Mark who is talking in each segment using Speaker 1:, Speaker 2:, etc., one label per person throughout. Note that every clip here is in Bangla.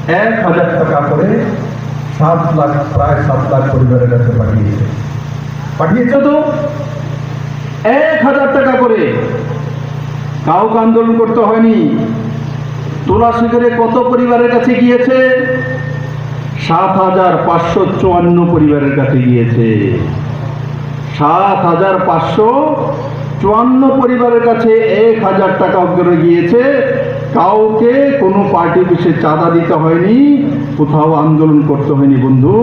Speaker 1: 1000 টাকা করে 7 লাখ, প্রায় 7 লাখ পরিবারের কাছে পাঠিয়েছে তো 1000 টাকা করে। কাউকে আন্দোলন করতে হয়নি। তোলা শিখরে কত পরিবারের কাছে গিয়েছে? 7554 পরিবারের কাছে গিয়েছে। 7554 পরিবারের কাছে 1000 টাকা করে গিয়েছে। কাউকে কোনো পার্টি অফিসে চাঁদা দিতে হয়নি, কোথাও আন্দোলন করতে হয়নি। বন্ধু,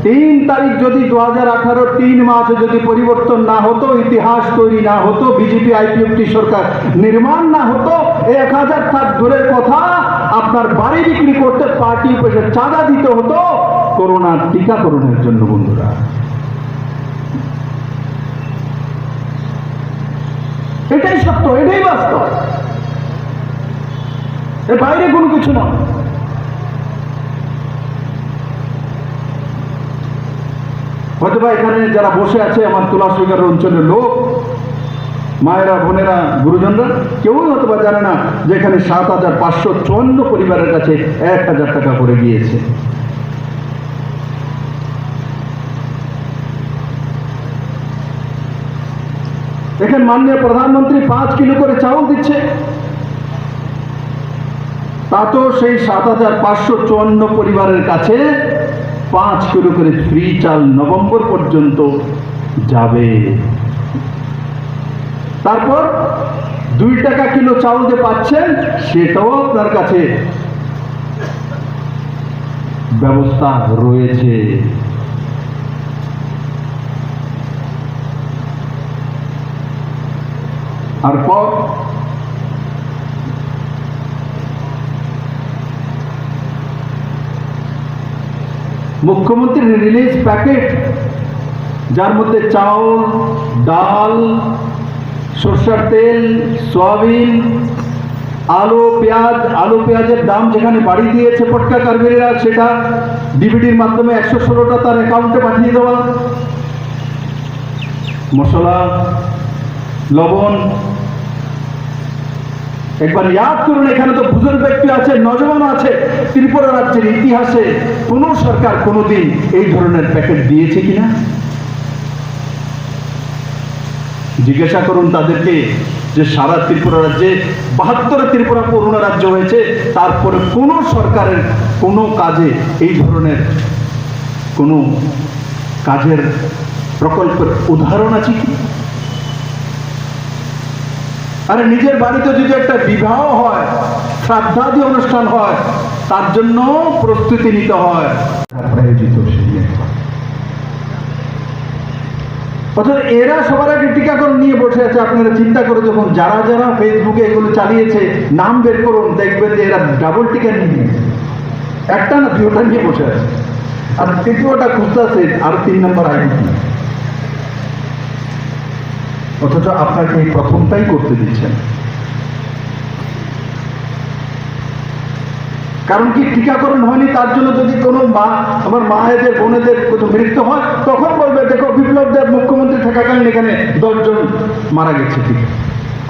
Speaker 1: 3 তারিখ যদি 2018 3 মাসে যদি পরিবর্তন না হতো, ইতিহাস তৈরি না হতো, বিজেপি আইপিএফটি সরকার নির্মাণ না হতো, 1000 টাকা দূরের কথা, আপনার বাড়ি বিক্রি করতে পার্টি অফিসে চাঁদা দিতে হতো করোনার টিকাকরণের জন্য। বন্ধুরা, এটাই সত্য, এটাই বাস্তব, এর বাইরে কোনো কিছু না। হয়তোবা এখানে যারা বসে আছে আমার তুলাশিকার অঞ্চলের লোক, মায়েরা, বোনেরা, গুরুজনরা, কেউই হয়তোবা জানে না যে এখানে 7554 পরিবারের কাছে 1000 টাকা করে গিয়েছে। এখানে মাননীয় প্রধানমন্ত্রী 5 কিলো করে চাউল দিচ্ছে, তা তো সেই 7554 পরিবারের কাছে 5 কিলো করে ফ্রি চাল নভেম্বর পর্যন্ত যাবে। তারপর 2 টাকা কিলো চাউল যে পাচ্ছেন, সেটাও আপনার কাছে ব্যবস্থা রয়েছে। আর পর মুখ্যমন্ত্রী রিলিজ প্যাকেট, যার মধ্যে চাউল, ডাল, সরষের তেল, সয়াবিন, আলু, পেঁয়াজ, আলু পেঁয়াজের দাম যেখানে বাড়িয়ে দিয়েছে পটকা কারবারিরা, সেটা ডিবিটির মাধ্যমে 116টা তার অ্যাকাউন্টে পাঠিয়ে দেওয়া। মশলা, লবণ, একবার ইয়াদ করুন, এখানে তো বুজুর্গ ব্যক্তি আছে, নজওয়ান আছে। ত্রিপুরা রাজ্যের ইতিহাসে কোন সরকার কোনোদিন এই ধরনের প্যাকেট দিয়েছে কিনা জিজ্ঞাসা করুন তাদেরকে। যে সারা ত্রিপুরা রাজ্যে 72 ত্রিপুরা পুরনো রাজ্য হয়েছে, তারপরে কোন সরকারের কোনো কাজে এই ধরনের কোনো কাজের প্রকল্পের উদাহরণ আছে কি? আরে নিজের বাড়িতে যদি একটা বিবাহ হয়, শ্রাদ্ধাদি অনুষ্ঠান হয়, তার জন্য প্রস্তুতি নিতে হয়। অথচ এরা সবার আগে টিকাকরণ নিয়ে বসে আছে। আপনারা চিন্তা করে দেখুন, যারা যারা ফেসবুকে এগুলো চালিয়েছে, নাম বের করুন, দেখবেন যে এরা ডাবল টিকা নিয়ে, একটা না 2টা নিয়ে বসে আছে। আর তৃতীয়টা খুঁজতেছে আর 3 নম্বর আইডি। অথচ আপনাকে এই প্রথমটাই করতে দিচ্ছেন। কারণ কি, টিকাকরণ হয়নি, তার জন্য যদি কোনো মা, আমার মায়েদের, বোনেদের কোনো মৃত্যু হয়, তখন বলবে দেখো বিপ্লব দেব মুখ্যমন্ত্রী থাকাকালীন এখানে 10 জন মারা গেছে ঠিক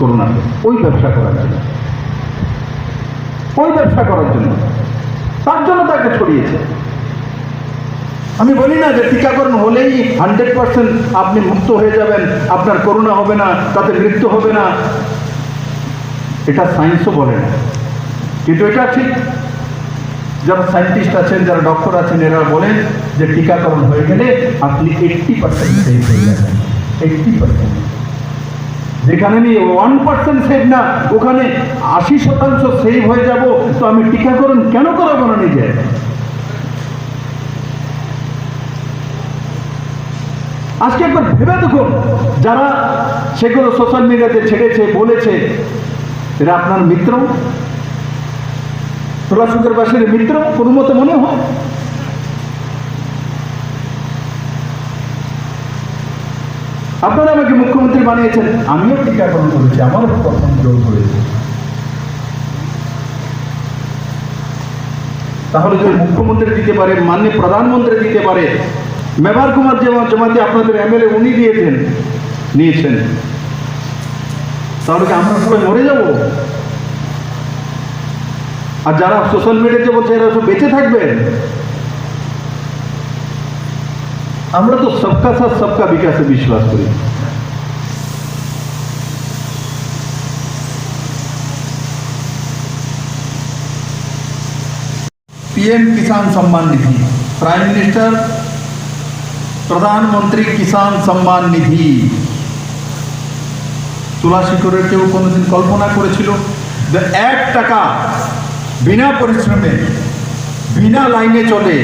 Speaker 1: করোনাতে। ওই ব্যবসা করার জন্য, ওই ব্যবসা করার জন্য, তার জন্য তাকে ছড়িয়েছে। আমি বলি না যে টিকাকরণ হলেই 100% আপনি মুক্ত হয়ে যাবেন, আপনার করোনা হবে না, তাতে মৃত্যু হবে না। এটা সায়েন্সও বলে না, কিন্তু এটা ঠিক। যারা সায়েন্টিস্ট আছেন, যারা ডক্টর আছেন, এরা বলেন যে টিকাকরণ হয়ে গেলে আপনি 80% সেভ হয়ে যাবেন। 80%, যেখানে আমি 1% সেভ না, ওখানে 80% সেভ হয়ে যাব। তো আমি টিকাকরণ কেন করাবো না নিজে? আজকে একবার ভেবে দেখুন, যারা সেগুলো সোশ্যাল মিডিয়াতে ছেড়েছে, বলেছে, এরা আপনার মিত্র, তুলাশিখরবাসীর মিত্র কোনো মতে মনে হয়? আপনারা আমাকে মুখ্যমন্ত্রী বানিয়েছেন, আমিও টিকাকরণ করেছি, আমারও প্রথম ডোজ হয়েছে। তাহলে যদি মুখ্যমন্ত্রী দিতে পারে, মাননীয় প্রধানমন্ত্রী দিতে পারে, মেবার কুমার জমাতি আপনাদের এমএলএ উনি নিয়েছেন, তাহলে কি আমরা সবাই মরে যাব? আর যারা সোশ্যাল মিডিয়াতে বলছে এরা সব বেঁচে থাকবে। আমরা তো সবকা সাথ সবকা বিকাশে বিশ্বাস করি। पीएम किसान सम्मान निधि, प्राइम मिनिस्टर প্রধানমন্ত্রী কিষাণ সম্মান নিধি, তুলাশিখরের কেউ কোনোদিন কল্পনা করেছিল যে 1 টাকা বিনা পরিশ্রমে, বিনা লাইনে চলে,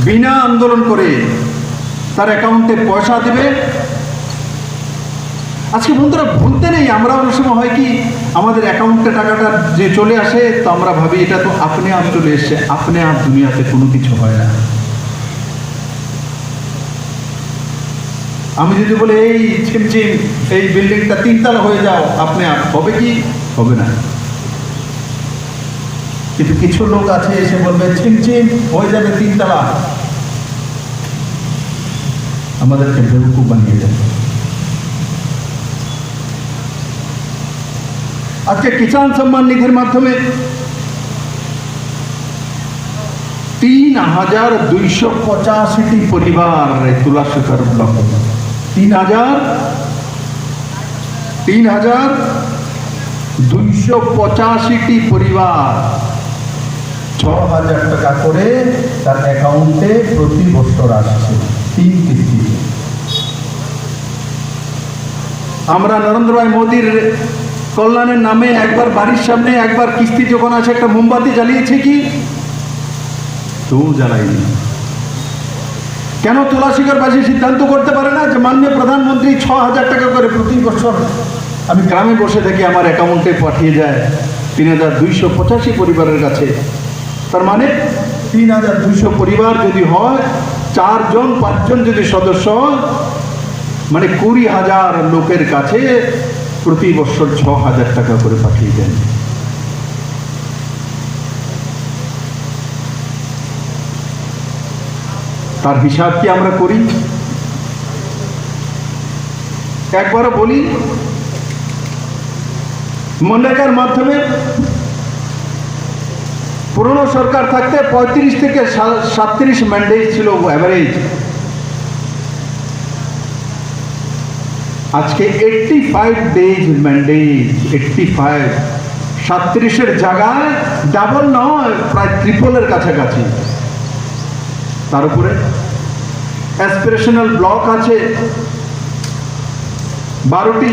Speaker 1: বিনা আন্দোলন করে তার অ্যাকাউন্টে পয়সা দেবে? আজকে বন্ধুরা ভুলতে নেই, আমরা অনেক সময় হয় কি আমাদের অ্যাকাউন্টে টাকাটা যে চলে আসে তো আমরা ভাবি এটা তো আপনি আপ চলে এসছে। আপনি আপ দুনিয়াতে কোনো কিছু হয় না। আমি যদি বলি এই ছিমছিম এই বিল্ডিংটা 3 তলা হয়ে যাও, আপনি আপ হবে কি? হবে না। কিন্তু কিছু লোক আছে এসে বলবে ছিমছিম হয়ে যাবে 3 তলা, আমাদেরকে বেউকুফ বানিয়ে দেবে। আজকে কিষাণ সম্মান নিধির মাধ্যমে ৩,২৮৫টি পরিবার তুলাশিখর ব্লক, ৩,২৮৫টি পরিবার ৬,০০০ টাকা করে তার অ্যাকাউন্টে প্রতি বছর আসছে 3 কিস্তি। আমরা নরেন্দ্র ভাই মোদীর কল্যাণের নামে একবার বাড়ির সামনে একবার কিস্তি যখন আছে একটা মোমবাতি জ্বালিয়েছে কি? তো জ্বালাইনি। কেন তুলাশিখরবাসী সিদ্ধান্ত করতে পারে না যে মাননীয় প্রধানমন্ত্রী ৬,০০০ টাকা করে প্রতি বছর আমি গ্রামে বসে থেকে আমার অ্যাকাউন্টে পাঠিয়ে যায় ৩,২৮৫ পরিবারের কাছে? তার মানে ৩,২০০ পরিবার যদি হয়, 4 জন 5 জন যদি সদস্য হয়, মানে 20,000 লোকের কাছে প্রতি বছর ৬,০০০ টাকা করে পাঠিয়ে দেন। তার হিসাব কি আমরা করি? একবারও বলি মনরেগার মাধ্যমে পুরনো সরকার থাকতে 35 থেকে 37 ম্যান্ডেট ছিল অ্যাভারেজ। আজকে 85 ডেজ ম্যান্ডেট, 85, 37-এর জায়গায় ডাবল নয়, প্রায় ট্রিপলের কাছাকাছি। তার উপরে অ্যাসপিরেশনাল ব্লক আছে 12টি,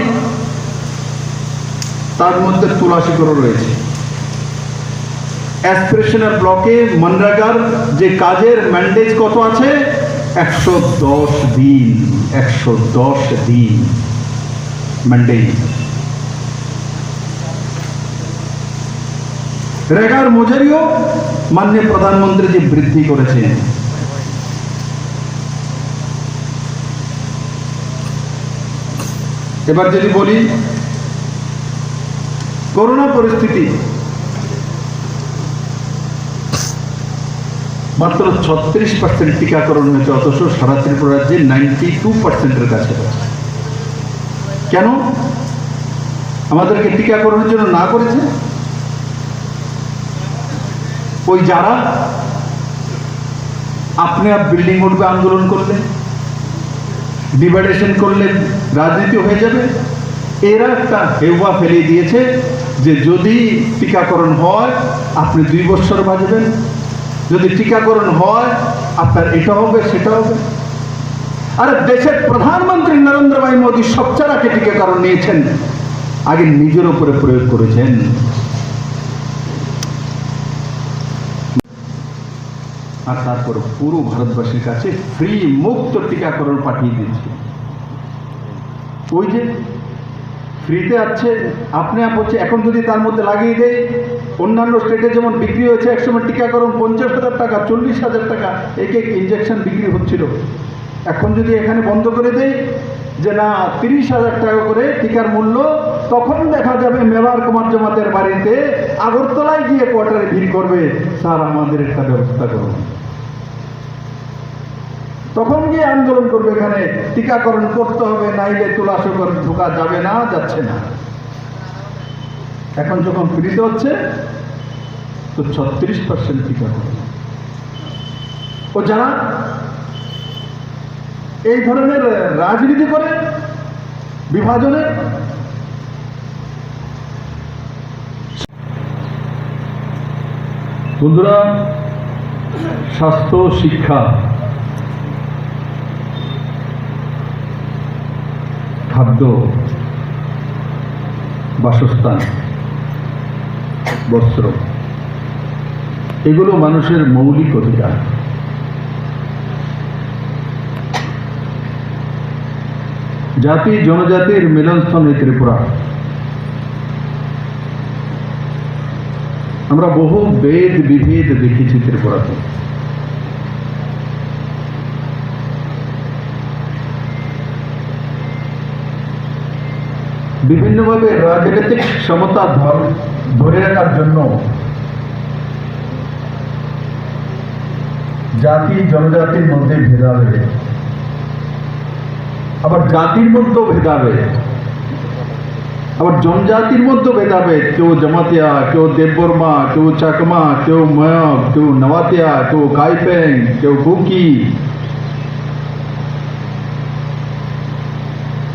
Speaker 1: তার মধ্যে তুলাশিখরও রয়েছে। অ্যাসপিরেশনাল ব্লকে মনরেগার যে কাজের ম্যান্ডেট কত আছে? 110 দিন, 110 দিন ম্যান্ডেট। রেগার মজুরিও মাননীয় প্রধানমন্ত্রী যে বৃদ্ধি করেছেন। এবার যদি বলি করোনা পরিস্থিতি, মাত্র 36% টিকাকরণ হয়েছে, অথচ সারা ত্রিপুরা রাজ্যে 92%-এর কাছে। কেন আমাদেরকে টিকাকরণের জন্য না করেছে? ওই যারা আপনি আপ বিল্ডিং উঠবে আন্দোলন করলে, ডিভাইডেশন করলে রাজনীতি হয়ে যাবে, এরা একটা হেওয়া ফেলিয়ে দিয়েছে যে যদি টিকাকরণ হয় আপনি 2 বছর বাঁচবেন, যদি টিকাকরণ হয় আপনার এটা হবে সেটা হবে। আরে দেশের প্রধানমন্ত্রী নরেন্দ্র ভাই মোদী সবচেয়ে আগে টিকাকরণ নিয়েছেন, আগে নিজের উপরে প্রয়োগ করেছেন। আর তারপর পুরো ভারতবাসীর কাছে ফ্রি মুক্ত টিকাকরণ পাঠিয়ে দিয়েছে। ওই যে ফ্রিতে আছে আপনি আপ হচ্ছে, এখন যদি তার মধ্যে লাগিয়ে দেয়, অন্যান্য স্টেটে যেমন বিক্রি হয়েছে একসময় টিকাকরণ 50,000 টাকা, 40,000 টাকা এক এক ইঞ্জেকশন বিক্রি হচ্ছিল, এখন যদি এখানে বন্ধ করে দেয় যে না 30,000 টাকা করে টিকার মূল্য, তখন দেখা যাবে মেবার কুমার জমাতের বাড়িতে আগরতলায় গিয়ে কোয়ার্টারে ভিড় করবে, স্যার আমাদের একটা ব্যবস্থা করুন। তখন গিয়ে আন্দোলন করবে, এখানে টিকাকরণ করতে হবে, নাইলে তুলাশিখর ঢোকা যাবে না, যাচ্ছে না। এখন যখন ফ্রিতে হচ্ছে তো 36% টিকাকরণ। ও যারা এই ধরনের রাজনীতি করে বিভাজনের, বন্ধুরা, স্বাস্থ্য, শিক্ষা, খাদ্য, বাসস্থান, বস্ত্র, এগুলো মানুষের মৌলিক অধিকার। জাতি জনজাতির মিলনস্থল এই ত্রিপুরা। আমরা বহু বেদ বিভেদ দেখেছি ত্রিপুরাতে। বিভিন্নভাবে রাজনৈতিক সমতা ধরে রাখার জন্য জাতি জনজাতির মধ্যে ভেদাভেদ, আবার জাতির মধ্যেও ভেদাভেদ, আবার জনজাতির মধ্যেও ভেদাভেদ। কেউ জমাতিয়া, কেউ দেববর্মা, কেউ চাকমা, কেউ ময়ক, কেউ নওয়াতিয়া, কেউ কাইপেং, কেউ কুকি।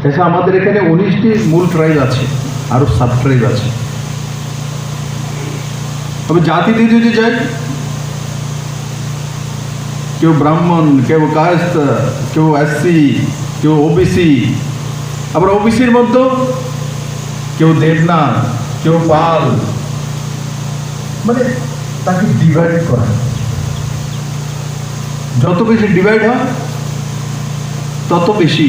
Speaker 1: এসে আমাদের এখানে 19টি মূল ট্রাইব আছে, আরো সাব ট্রাইব আছে। তবে জাতিতে যদি যাই, কেউ ব্রাহ্মণ, কেউ কায়স্থ, কেউ এসসি, কেউ ওবিসি, আবার ওবিসির মধ্যে কেউ দেবনাথ, কেউ পাল, মানে তাকে ডিভাইড করা। যত বেশি ডিভাইড হয় তত বেশি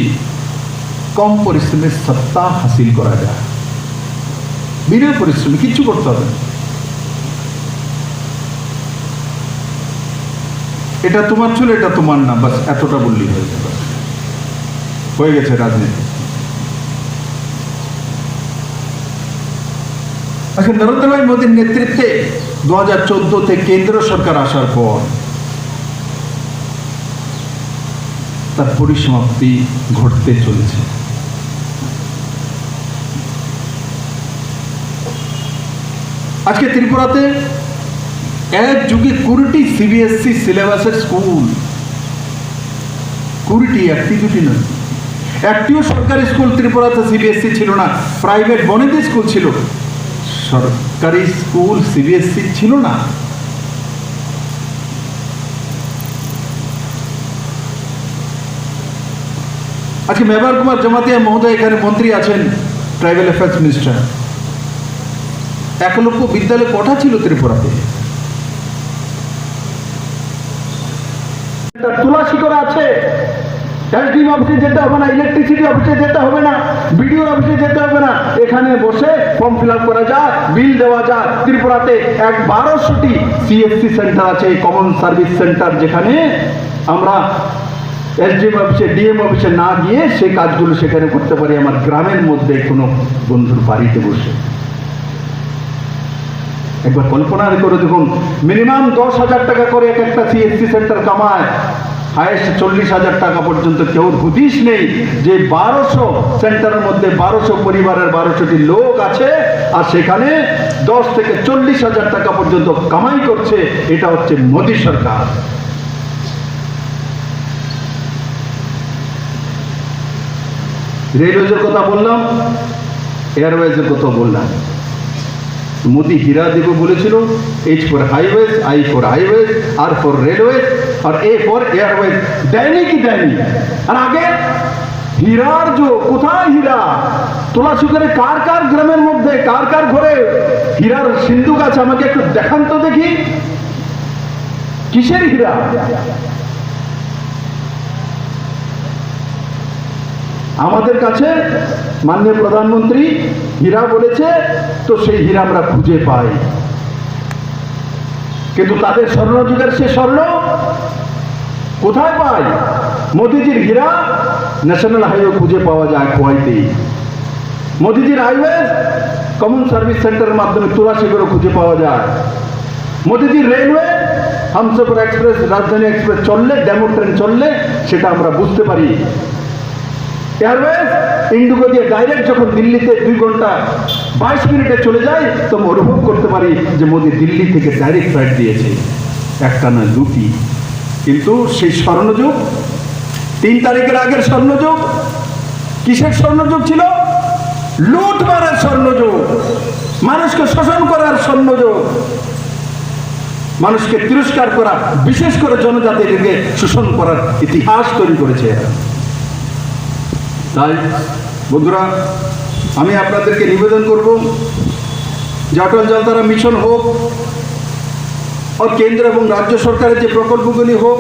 Speaker 1: কম পরিশ্রমে সত্তা হাসিল করা যায়। বিনা পরিশ্রমে কিচ্ছু করতে হবে। এটা তোমার চুল, এটা তোমার না, বাস এতটা বললেই হয়ে যাবে। হয়ে গেছে রাজনীতি। আচ্ছা, নরেন্দ্র ভাই মোদীর নেতৃত্বে 2014-তে কেন্দ্র সরকার আসার পর তার পরিসমাপ্তি ঘটতে চলেছে। আজকে ত্রিপুরাতে এক যুগে 20টি সিবিএসসি সিলেবাসের স্কুল, 20টি, একটি দুটি নয়। একটিও সরকারি স্কুল ত্রিপুরাতে সিবিএসসি ছিল না, প্রাইভেট বনেদি স্কুল ছিল, সরকারি স্কুল সিবিএসসি ছিল না। আজকে মেবার কুমার জমাতিয়া মহোদয় এখানে মন্ত্রী আছেন, ট্রাইবাল অ্যাফেয়ার্স মিনিস্টার। একলব্য বিদ্যালয় কটা ছিল ত্রিপুরাতে? তুলাসী করা আছে। এসডিএম অফিসে যেতে হবে না, ইলেকট্রিসিটি অফিসে যেতে হবে না, বিডিও অফিসে যেতে হবে না, এখানে বসে ফর্ম ফিল আপ করা যায়, বিল দেওয়া যায়। ত্রিপুরাতে 1200টি সিএসসি সেন্টার আছে, কমন সার্ভিস সেন্টার, যেখানে আমরা এসডিএম অফিসে, ডিএম অফিসে না গিয়ে সেই কাজগুলো সেখানে করতে পারি আমার গ্রামের মধ্যে কোনো বন্ধুর বাড়িতে বসে। একবার কল্পনা করে দেখুন, মিনিমাম 10,000 টাকা করে একটা সিএসসি সেন্টার কামায়, হাইয়েস্ট 40,000 টাকা পর্যন্ত। কেউ হুদিস নেই যে 1200 সেন্টারের মধ্যে 1200 পরিবারের 1200টি লোক আছে, আর সেখানে 10 থেকে 40,000 টাকা পর্যন্ত কামাই করছে। এটা হচ্ছে মোদী সরকার। রেলওয়েজের কথা বললাম, এয়ারওয়েজের কথা বললাম। মোদি হীরা দেব বলেছিল, H for highways, I for highways, R for railways, আর A ফর এয়ারওয়েজ। দেয়নি কি দেয়নি? আর আগে হীরার কোথায় হীরা? তুলাসুকের কার কার গ্রামের মধ্যে, কার কার ঘরে হীরার সিন্ধুক আছে? আমাকে একটু দেখান তো দেখি, কিসের হীরা? আমাদের কাছে মাননীয় প্রধানমন্ত্রী হীরা বলেছে, তো সেই হীরা আমরা খুঁজে পাই। কিন্তু তাদের স্বর্ণযুগের সে স্বর্ণ কোথায় পাই? মোদিজির হীরা ন্যাশনাল হাইওয়ে খুঁজে পাওয়া যায় খোয়াইতে। মোদিজির হাইওয়ে কমন সার্ভিস সেন্টারের মাধ্যমে তুলাসী করে খুঁজে পাওয়া যায়। মোদিজির রেলওয়ে হামসফর এক্সপ্রেস, রাজধানী এক্সপ্রেস চললে, ডেমো ট্রেন চললে সেটা আমরা বুঝতে পারি। এয়ারওয়েজ ইন্ডিগো দিয়ে ডাইরেক্ট যখন দিল্লিতে 2 ঘন্টা 22 মিনিটে চলে যায় তো আমি অনুভব করতে পারি যে মোদি দিল্লি থেকে ডাইরেক্ট ফ্লাইট দিয়েছে, একটা না দুটি। কিন্তু সেই স্বর্ণযুগ, 3 তারিখের আগের স্বর্ণযুগ কিসের স্বর্ণযুগ ছিল? লুটমারের স্বর্ণযুগ, মানুষকে শোষণ করার স্বর্ণযুগ, মানুষকে তিরস্কার করা, বিশেষ করে জনজাতিকে শোষণ করার ইতিহাস তৈরি করেছে এরা। তাই বন্ধুরা, আমি আপনাদেরকে নিবেদন করব যে অটল জলধারা মিশন হোক আর কেন্দ্র এবং রাজ্য সরকারের যে প্রকল্পগুলি হোক,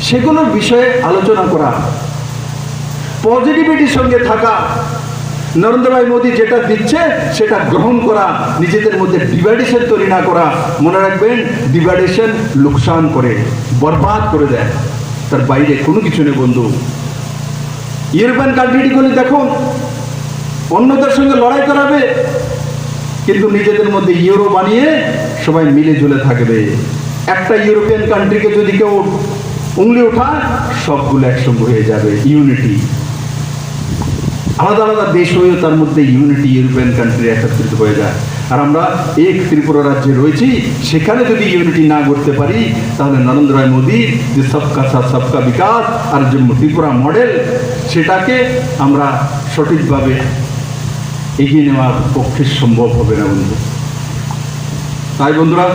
Speaker 1: সেগুলোর বিষয়ে আলোচনা করা, পজিটিভিটির সঙ্গে থাকা, নরেন্দ্র ভাই মোদী যেটা দিচ্ছে সেটা গ্রহণ করা, নিজেদের মধ্যে ডিভাইডেশন তৈরি না করা। মনে রাখবেন, ডিভাইডেশন লোকসান করে, বরবাদ করে দেয়, তার বাইরে কোনো কিছু নেই বন্ধু। ইউরোপিয়ান কান্ট্রিগুলি দেখুন, অন্যদের সঙ্গে লড়াই করাবে, কিন্তু নিজেদের মধ্যে ইউরো বানিয়ে সবাই মিলে ঝুলে থাকবে। একটা ইউরোপিয়ান কান্ট্রিকে যদি কেউ উংলি ওঠায়, সবগুলো একসঙ্গে হয়ে যাবে, ইউনিটি। আলাদা আলাদা দেশ হয়েও তার মধ্যে ইউনিটি, ইউরোপিয়ান কান্ট্রি একত্রিত হয়ে যায়। আর আমরা এক ত্রিপুরা রাজ্যে রয়েছি, সেখানে যদি ইউনিটি না করতে পারি, তাহলে নরেন্দ্র ভাই মোদী যে সবকা সাথ সবকা বিকাশ আর যে ত্রিপুরা মডেল, সেটাকে আমরা সঠিকভাবে এগিয়ে নেওয়ার পক্ষে সম্ভব হবে না বন্ধু। তাই বন্ধুরা,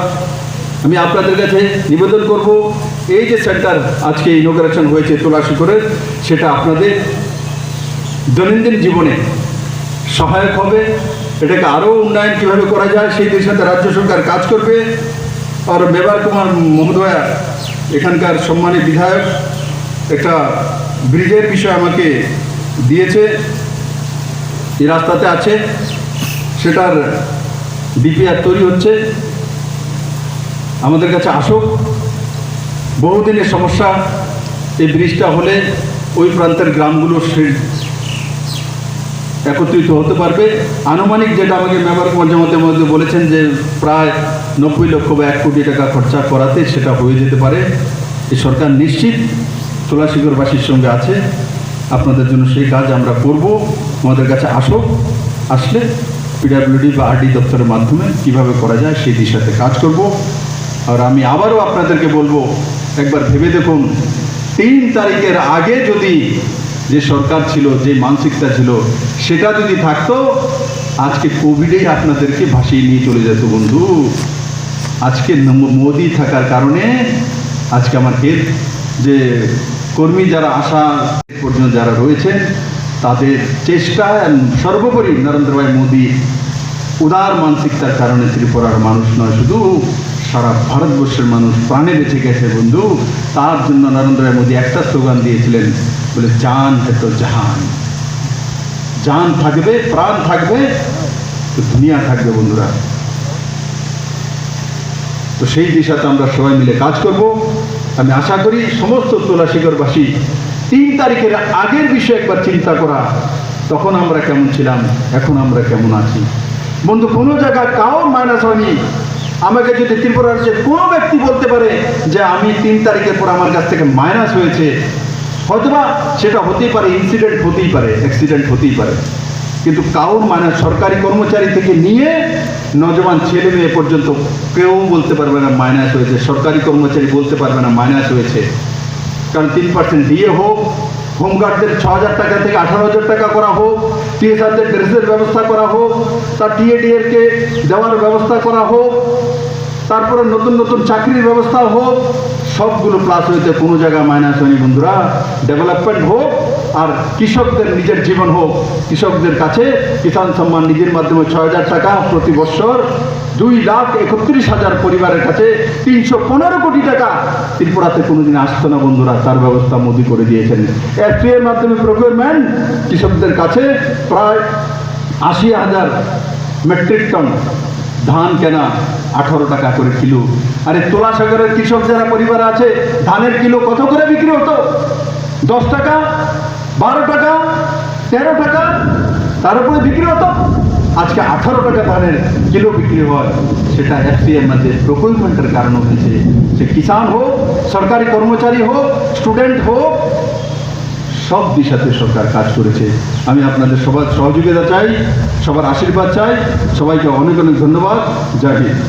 Speaker 1: আমি আপনাদের কাছে নিবেদন করব, এই যে সেন্টার আজকে ইনোগ্রেশন হয়েছে তুলাশিখরের, সেটা আপনাদের দৈনন্দিন জীবনে সহায়ক হবে। এটাকে আরও উন্নয়ন কীভাবে করা যায় সেই দিশাতে রাজ্য সরকার কাজ করবে। আর মেবার কুমার মহোদয়া, এখানকার সম্মানী বিধায়ক, একটা ব্রিজের বিষয় আমাকে দিয়েছে, এই রাস্তাতে আছে, সেটার ডিপিআর তৈরি হচ্ছে। আমাদের কাছে আসুক, বহুদিনের সমস্যা, এই ব্রিজটা হলে ওই প্রান্তের গ্রামগুলো একত্রিত হতে পারবে। আনুমানিক যেটা আমাকে মেম্বার পঞ্চায়েতের মধ্যে বলেছেন যে প্রায় 90 লক্ষ বা 1 কোটি টাকা খরচা করাতে সেটা হয়ে যেতে পারে। এই সরকার নিশ্চিত তুলাশিখরবাসীর সঙ্গে আছে, আপনাদের জন্য সেই কাজ আমরা করব। আমাদের কাছে আসুক, আসলে পিডাব্লিউডি বা আরডি দপ্তরের মাধ্যমে কিভাবে করা যায় সেই দিশাতে কাজ করব। আর আমি আবারও আপনাদেরকে বলবো, একবার ভেবে দেখুন, 3 তারিখের আগে যদি যে সরকার ছিল, যে মানসিকতা ছিল, সেটা যদি থাকতো, আজকে কোভিডেই আপনাদেরকে ভাসিয়ে নিয়ে চলে যেত বন্ধু। আজকে মোদি থাকার কারণে আজকে আমার যে কর্মী যারা আশা পর্যন্ত যারা রয়েছেন, তাদের চেষ্টা, সর্বোপরি নরেন্দ্র ভাই মোদী উদার মানসিকতার কারণে ত্রিপুরার মানুষ নয়, শুধু সারা ভারতবর্ষের মানুষ প্রাণে বেঁচে গেছে বন্ধু। তার জন্য নরেন্দ্র ভাই মোদী একটা স্লোগান দিয়েছিলেন, বলে জান হে তো জাহান। জান থাকবে, প্রাণ থাকবে, তো দুনিয়া থাকবে বন্ধুরা। তো সেই দিশাতে আমরা সবাই মিলে কাজ করব। আমি আশা করি সমস্ত তুলাশিখরবাসী 3 তারিখের আগের বিষয়ে একবার চিন্তা করা, তখন আমরা কেমন ছিলাম, এখন আমরা কেমন আছি বন্ধু। কোনো জায়গায় কারোর মাইনাস হয়নি। আমাকে যদি ত্রিপুরা রাজ্যের কোনো ব্যক্তি বলতে পারে যে আমি 3 তারিখের পর আমার কাছ থেকে মাইনাস হয়েছে, হয়তোবা সেটা হতেই পারে, ইনসিডেন্ট হতেই পারে, অ্যাক্সিডেন্ট হতেই পারে, কিন্তু কারোর মাইনাস সরকারি কর্মচারী থেকে নিয়ে নজওয়ান ছেলে মেয়ে পর্যন্ত কেউ বলতে পারবে না মাইনাস হয়েছে। সরকারি কর্মচারী বলতে পারবে না মাইনাস হয়েছে, কারণ 3% দিয়ে হোক, হোমগার্ডদের 6,000 টাকা থেকে 18,000 টাকা করা হোক, টিএসআরদের ড্রেসের ব্যবস্থা করা হোক, তার টিএডিএরকে দেওয়ার ব্যবস্থা করা হোক, তারপরে নতুন নতুন চাকরির ব্যবস্থা হোক, সবগুলো প্লাস হয়েছে, কোনো জায়গায় মাইনাস হয়নি বন্ধুরা। ডেভেলপমেন্ট হোক আর কৃষকদের নিজের জীবন হোক, কৃষকদের কাছে কিষাণ সম্মান নিধির মাধ্যমে 6,000 টাকা প্রতি বছর, 2,31,000 পরিবারের কাছে 315 কোটি টাকা ত্রিপুরাতে কোনোদিন আসতো না বন্ধুরা, তার ব্যবস্থা মোদী করে দিয়েছেন। এফপিএর মাধ্যমে প্রকিউরমেন্ট, কৃষকদের কাছে প্রায় 80,000 মেট্রিক টন ধান কেনা, 18 টাকা করে কিলো। আরে তুলাশিখরের কৃষক যারা পরিবার আছে, ধানের কিলো কত করে বিক্রি হতো? 10 টাকা, 12 টাকা, 13 টাকা, তার উপরে বিক্রি হতো। আজকে 18 টাকা ধানের কিলো বিক্রি হয়, সেটা এফসিএর মধ্যে প্রকিউরমেন্টের কারণে হয়েছে। সে কিষাণ হোক, সরকারি কর্মচারী হোক, স্টুডেন্ট হোক, সব দিশাতে সরকার কাজ করেছে। আমি আপনাদের সবার সহযোগিতা চাই, সবার আশীর্বাদ চাই। সবাইকে অনেক অনেক ধন্যবাদ। জয় হিন্দ।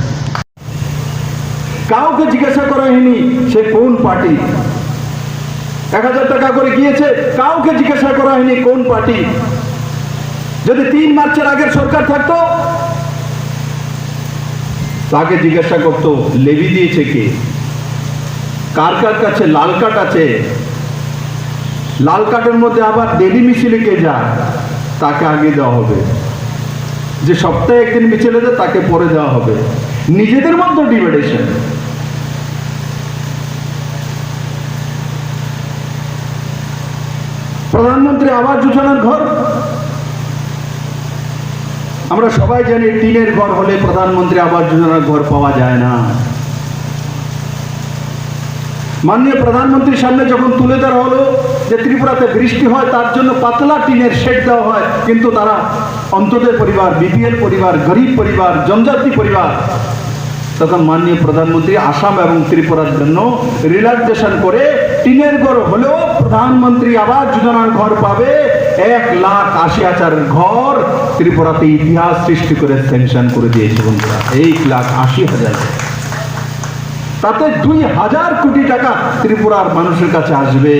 Speaker 1: কাউকে জিজ্ঞাসা করা হয়নি সে কোন পার্টি। 1000 টাকা করে গিয়েছে, কাউকে জিজ্ঞাসা করা হয়নি কোন পার্টি। যদি 3 মার্চের আগের সরকার থাকতো তাকে জিজ্ঞাসা করতো লেভি দিয়েছে কে, কার কার কাছে লাল কার্ড আছে, লাল কার্ডের মধ্যে আবার ডেলি মিছিলে কে যায় তাকে আগে দেওয়া হবে, যে সপ্তাহে একদিন মিছিলে দেয় তাকে পরে দেওয়া হবে। নিজেদের মধ্যে ডিভাইডেশন। প্রধানমন্ত্রী আবাস যোজনার ঘর আমরা সবাই জানি টিনের ঘর হলে প্রধানমন্ত্রী আবাস যোজনার ঘর পাওয়া যায় না। মাননীয় প্রধানমন্ত্রীর সামনে যখন তুলে ধরা হলো যে ত্রিপুরাতে বৃষ্টি হয় তার জন্য পাতলা টিনের শেড দেওয়া হয়, কিন্তু তারা অন্তদের পরিবার, বিপিএল পরিবার, গরিব পরিবার, জনজাতি পরিবার, তখন মাননীয় প্রধানমন্ত্রী আসাম এবং ত্রিপুরার জন্য রিল্যাক্সেশন করে টিনের ঘর হলেও প্রধানমন্ত্রী আবাস যোজনার ঘর পাবে। 1,80,000 ঘর ত্রিপুরাতে ইতিহাস সৃষ্টি করে স্যাংশন করে দিয়েছে বন্ধুরা। 1,80,000, তাতে 2,000 কোটি টাকা ত্রিপুরার মানুষের কাছে আসবে।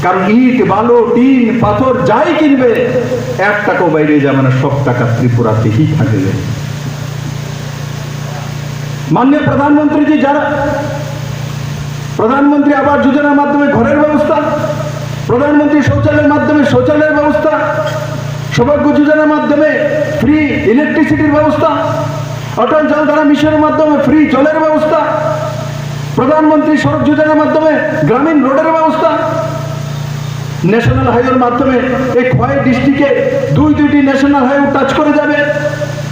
Speaker 1: কারণ ইট, বালু, টিন, পাথর যাই কিনবে 1 টাকাও বাইরে যাবে না, সব টাকা ত্রিপুরাতেই থাকবে। মাননীয় প্রধানমন্ত্রীজি যারা প্রধানমন্ত্রী আবাস যোজনার মাধ্যমে ঘরের ব্যবস্থা, প্রধানমন্ত্রী শৌচালয়ের মাধ্যমে শৌচালয়ের ব্যবস্থা, সৌভাগ্য যোজনার মাধ্যমে ফ্রি ইলেকট্রিসিটির ব্যবস্থা, অটল জলধারা মিশনের মাধ্যমে ফ্রি জলের ব্যবস্থা, প্রধানমন্ত্রী সড়ক যোজনার মাধ্যমে গ্রামীণ রোডের ব্যবস্থা, ন্যাশনাল হাইওয়ের মাধ্যমে এই খোয়াই ডিস্ট্রিক্টে 2টি ন্যাশনাল হাইওয়ে টাচ করে যাবে।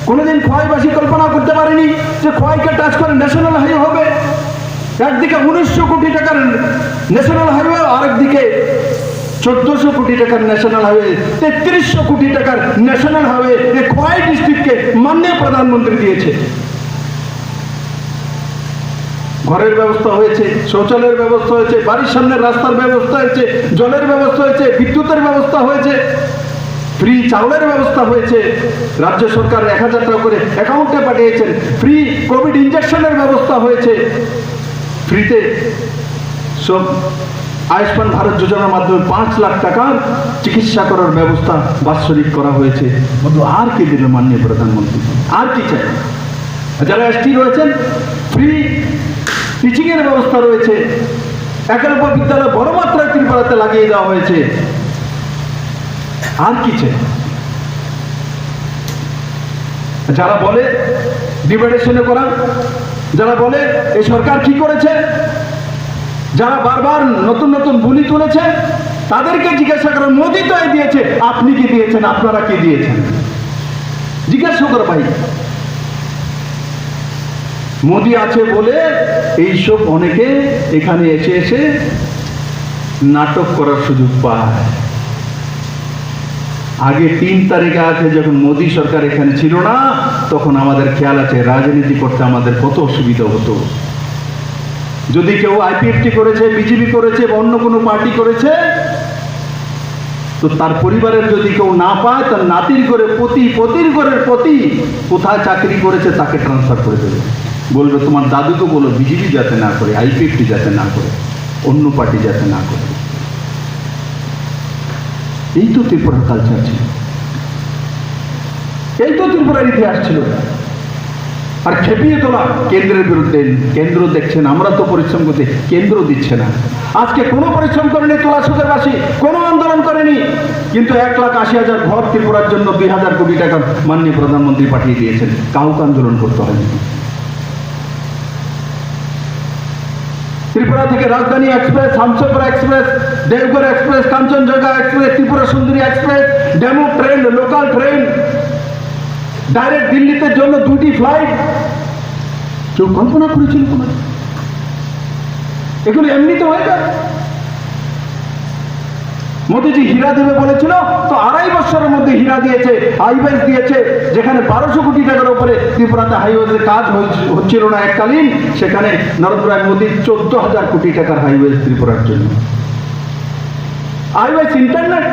Speaker 1: কোনোদিন খোয়াইবাসী কল্পনা করতে পারেনি যে খোয়াইকে টাচ করে ন্যাশনাল হাইওয়ে হবে। একদিকে 1900 কোটি টাকার ন্যাশনাল হাইওয়ে, আরেকদিকে 1400 কোটি টাকার ন্যাশনাল হাইওয়ে, 3300 কোটি টাকার ন্যাশনাল হাইওয়ে এই খোয়াই ডিস্ট্রিক্টকে মাননীয় প্রধানমন্ত্রী দিয়েছে। ঘরের ব্যবস্থা হয়েছে, শৌচালয়ের ব্যবস্থা হয়েছে, বাড়ির সামনে রাস্তার ব্যবস্থা হয়েছে, জলের ব্যবস্থা হয়েছে, বিদ্যুতের ব্যবস্থা হয়েছে, ফ্রি চাউলের ব্যবস্থা হয়েছে। রাজ্য সরকার 1000 টাকা করে অ্যাকাউন্টে পাঠিয়েছেন। ফ্রি কোভিড ইনজেকশনের ব্যবস্থা হয়েছে। ফ্রিতে সব আয়ুষ্মান ভারত যোজনার মাধ্যমে 5 লাখ টাকার চিকিৎসা করার ব্যবস্থা বাৎসরিক করা হয়েছে। বন্ধু আর কি দিল মাননীয় প্রধানমন্ত্রী? আর কি চাই? যারা এসটি রয়েছেন ফ্রি টিচিং এর ব্যবস্থা রয়েছে। একলব্য বিদ্যালয় বড় মাত্রায় ত্রিপুরাতে লাগিয়ে দেওয়া হয়েছে। আর কি চাই? যারা বলে ডিভাইডেশনে করা, যারা বলে এই সরকার কি করেছে, যারা বারবার নতুন নতুন বুলি তুলেছে, তাদেরকে জিজ্ঞাসা করেন মোদি তো দিয়েছে, আপনি কি দিয়েছেন, আপনারা কি দিয়েছেন? জিজ্ঞাসা করো ভাই। মোদি আছে বলে এইসব অনেকে এখানে এসে এসে নাটক করার সুযোগ পায়। আগে 3 তারিখে আছে যখন মোদি সরকার এখানে ছিল না, তখন আমাদের খেয়াল আছে রাজনীতি করতে আমাদের কত অসুবিধা হতো। যদি কেউ আইপিএফটি করেছে, বিজেপি করেছে বা অন্য কোনো পার্টি করেছে, তো তার পরিবারের যদি কেউ না পায়, তার নাতির করে পতির ঘরের পতি কোথায় চাকরি করেছে তাকে ট্রান্সফার করে দেবে। বলবে তোমার দাদুকে বলো বিজেপি যাতে না করে, আইপিএফটি যাতে না করে, অন্য পার্টি যাতে না করে। এই তো ত্রিপুরার কালচার ছিল, এই তো ত্রিপুরার ইতিহাস ছিল। আর খেপিয়ে তোলা কেন্দ্রের বিরুদ্ধে। কেন্দ্র দেখছেন আমরা তো পরিশ্রম করতে, কেন্দ্র দিচ্ছে না। আজকে কোনো পরিশ্রম করেনি তোলা সুদেরবাসী, কোনো আন্দোলন করেনি, কিন্তু 1,80,000 ঘর ত্রিপুরার জন্য 2,000 কোটি টাকা মাননীয় প্রধানমন্ত্রী পাঠিয়ে দিয়েছেন। কাউকে আন্দোলন করতে হয়নি। ত্রিপুরা থেকে রাজধানী এক্সপ্রেস, হামসফর এক্সপ্রেস, দেবগড় express, Kanchanjunga express, Tripura Sundari express, demo train, local train, direct দিল্লিতে জন্য 2টি ফ্লাইট। কেউ কল্পনা করেছিল কোনো? এগুলো এমনিতে হয়ে যায়। মোদিজি হীরা দেবে বলেছিল, তো 2.5 বছরের মধ্যে হীরা দিয়েছে, হাইওয়েজ দিয়েছে। যেখানে 1200 কোটি টাকার উপরে ত্রিপুরাতে হাইওয়েজের কাজ হচ্ছিল না এককালীন, সেখানে নরেন্দ্র মোদী 14,000 কোটি টাকার হাইওয়েজ ত্রিপুরার জন্য। iOS internet